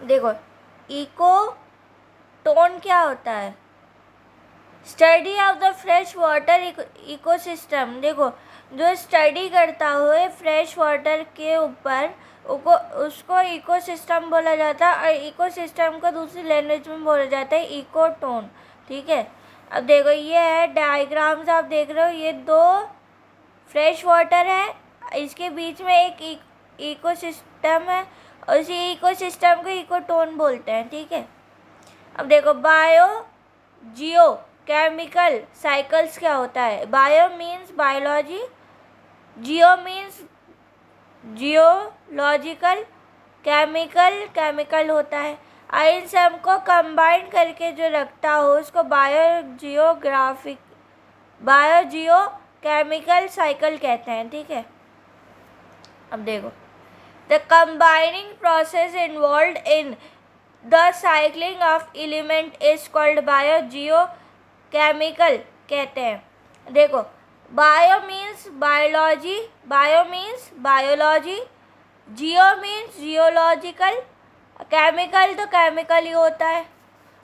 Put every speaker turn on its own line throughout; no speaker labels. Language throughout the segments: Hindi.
देखो, इको टोन क्या होता है? Study of the fresh water ecosystem. देखो, जो स्टडी करता हुए फ्रेश वाटर के ऊपर उसको इकोसिस्टम बोला जाता है, और इकोसिस्टम को दूसरी लैंग्वेज में बोला जाता है इको टोन। ठीक है, अब देखो ये है डायग्राम्स, आप देख रहे हो, ये दो फ्रेश वाटर है, इसके बीच में एक इकोसिस्टम है, और इसी इकोसिस्टम को इको टोन बोलते हैं। ठीक है, अब देखो जियो केमिकल साइकिल्स क्या होता है? बायो मीन्स बायोलॉजी, जियो मीन्स जियोलॉजिकल, केमिकल होता है। इन सब को कंबाइन करके जो रखता हो उसको बायो जियो केमिकल साइकिल कहते हैं। ठीक है, अब देखो, the combining process involve in the cycling of element is called bio Jio chemical कहते हैं। देखो, बायो मीन्स बायोलॉजी, जियो मीन्स जियोलॉजिकल, केमिकल तो केमिकल ही होता है।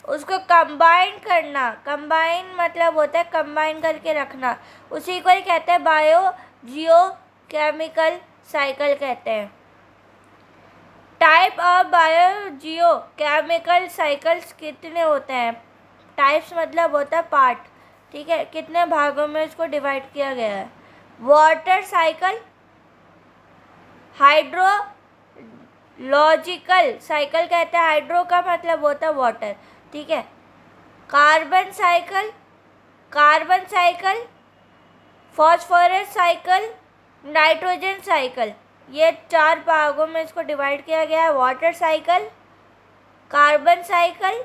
उसको कंबाइन करना, कंबाइन मतलब होता है कंबाइन करके रखना, उसी को ही कहते हैं बायो जियो केमिकल साइकिल कहते हैं। Type of bio Jio chemical cycles कितने होते हैं? टाइप्स मतलब होता है पार्ट। ठीक है, कितने भागों में इसको डिवाइड किया गया है? वाटर साइकिल, हाइड्रोलॉजिकल साइकिल कहते हैं, हाइड्रो का मतलब होता है वाटर। ठीक है, carbon cycle, phosphorus cycle, nitrogen cycle, ये 4 भागों में इसको डिवाइड किया गया है। Water cycle, carbon cycle,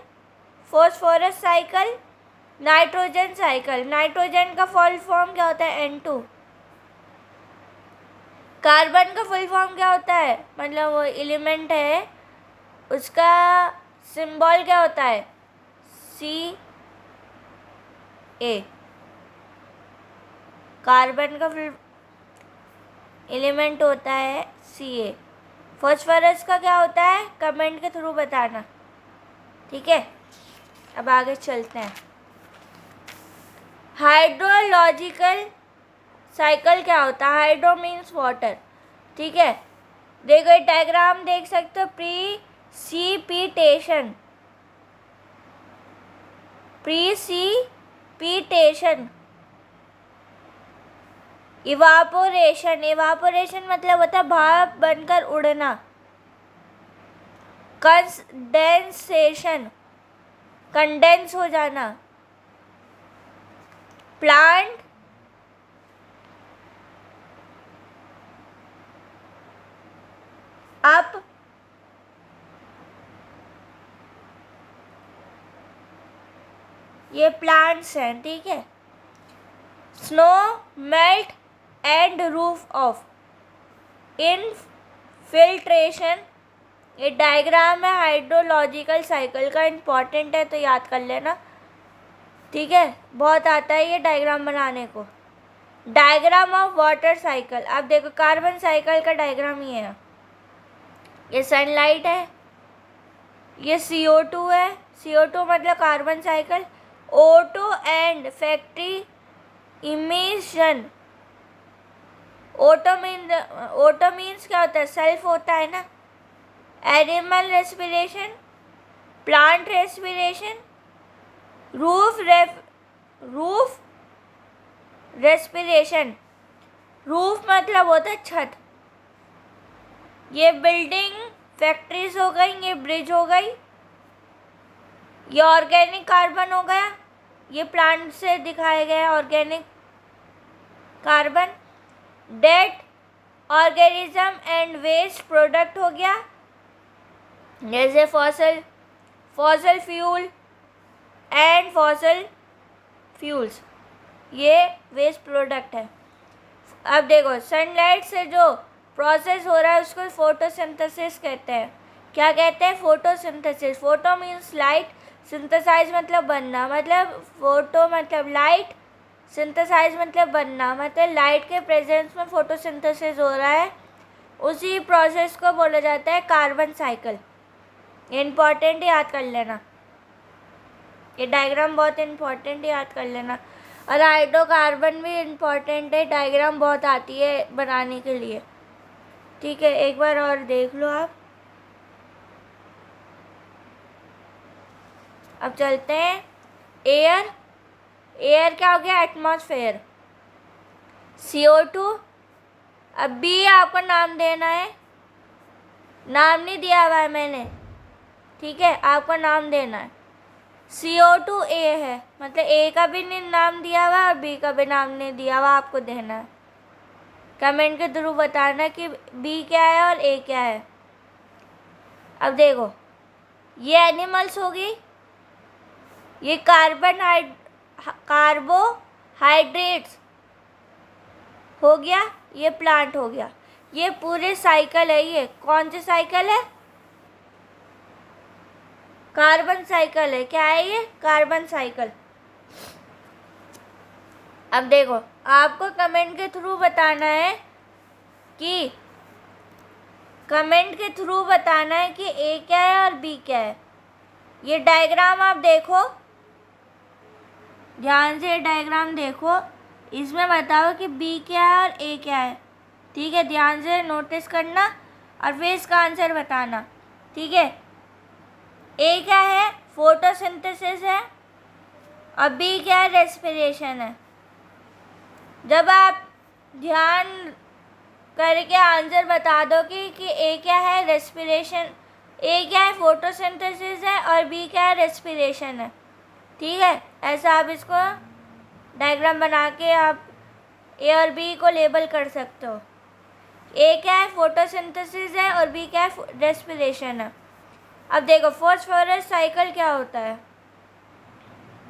phosphorus cycle, nitrogen cycle. Nitrogen का फुल फॉर्म क्या होता है? N2। कार्बन का फुल फॉर्म क्या होता है? मतलब वो एलिमेंट है, उसका सिंबल क्या होता है? Ca। कार्बन का फुल एलिमेंट होता है Ca। फॉस्फोरस का क्या होता है? कमेंट के थ्रू बताना। ठीक है, अब आगे चलते हैं। हाइड्रोलॉजिकल साइकिल क्या होता है? Hydro means water. ठीक है, देखो ये डायग्राम देख सकते हो, प्रीसिपिटेशन, इवापोरेशन मतलब होता है भाप बनकर उड़ना। कंडेंस हो जाना। प्लांट अप, ये प्लांट्स हैं। ठीक है, snow melt and roof of, infiltration. ये डायग्राम है हाइड्रोलॉजिकल साइकिल का, इम्पॉर्टेंट है तो याद कर लेना। ठीक है, बहुत आता है ये डायग्राम बनाने को। डायग्राम ऑफ वाटर साइकिल, अब देखो कार्बन साइकिल का डायग्राम ये है, ये सनलाइट है, ये CO2 है, CO2 मतलब carbon cycle. O2 and factory emission, auto means क्या होता है? सेल्फ होता है ना। Animal respiration, plant respiration, root respiration. Root मतलब होता है छत। ये बिल्डिंग फैक्ट्रीज हो गई, ये ब्रिज हो गई, ये ऑर्गेनिक कार्बन हो गया, ये प्लांट से दिखाया गया organic carbon. Dead organism and waste product हो गया, जैसे fossil fuel and fossil fuels, ये वेस्ट प्रोडक्ट है। अब देखो, सनलाइट से जो प्रोसेस हो रहा है उसको फोटोसिंथेसिस कहते हैं। क्या कहते हैं? Photosynthesis. Photo means light, synthesise मतलब बनना, मतलब फोटो मतलब लाइट, सिंथेसाइज मतलब बनना, मतलब लाइट के प्रेजेंस में फोटोसिंथेसिस हो रहा है, उसी प्रोसेस को बोला जाता है कार्बन साइकिल। ये इम्पॉर्टेंट याद कर लेना, ये डायग्राम बहुत इम्पॉर्टेंट याद कर लेना। और हाइड्रोकार्बन भी इम्पॉर्टेंट है, डायग्राम बहुत आती है बनाने के लिए। ठीक है, एक बार और देख लो आप। अब चलते हैं एयर। एयर क्या हो गया? एटमॉस्फेयर। CO2। अब बी आपको नाम देना है, नाम नहीं दिया हुआ है मैंने, ठीक है, आपको नाम देना है। CO2 ए है, मतलब ए का भी नहीं नाम दिया हुआ और बी का भी नाम नहीं दिया हुआ, आपको देना है। कमेंट के थ्रू बताना कि बी क्या है और ए क्या है। अब देखो, ये एनिमल्स होगी, ये कार्बोहाइड्रेट्स हो गया, ये प्लांट हो गया। ये पूरे साइकिल है। ये कौन सी साइकिल है? कार्बन साइकिल है। क्या है ये? Carbon cycle. अब देखो, आपको कमेंट के थ्रू बताना है कि ए क्या है और बी क्या है। ये डायग्राम आप देखो, ध्यान से डायग्राम देखो, इसमें बताओ कि बी क्या है और ए क्या है। ठीक है, ध्यान से नोटिस करना और फिर इसका आंसर बताना। ठीक है, ए क्या है? फोटोसिंथेसिस है, और बी क्या है? रेस्पिरेशन है। जब आप ध्यान करके आंसर बता दो कि ए क्या है? रेस्पिरेशन। ए क्या है? फोटोसिंथेसिस है, और बी क्या है? रेस्पिरेशन है। ठीक है, ऐसा आप इसको डायग्राम बना के आप ए और बी को लेबल कर सकते हो। ए क्या है? फोटोसिंथेसिस है, और बी क्या है? रेस्पिरेशन है। अब देखो, फॉस्फोरस साइकिल क्या होता है?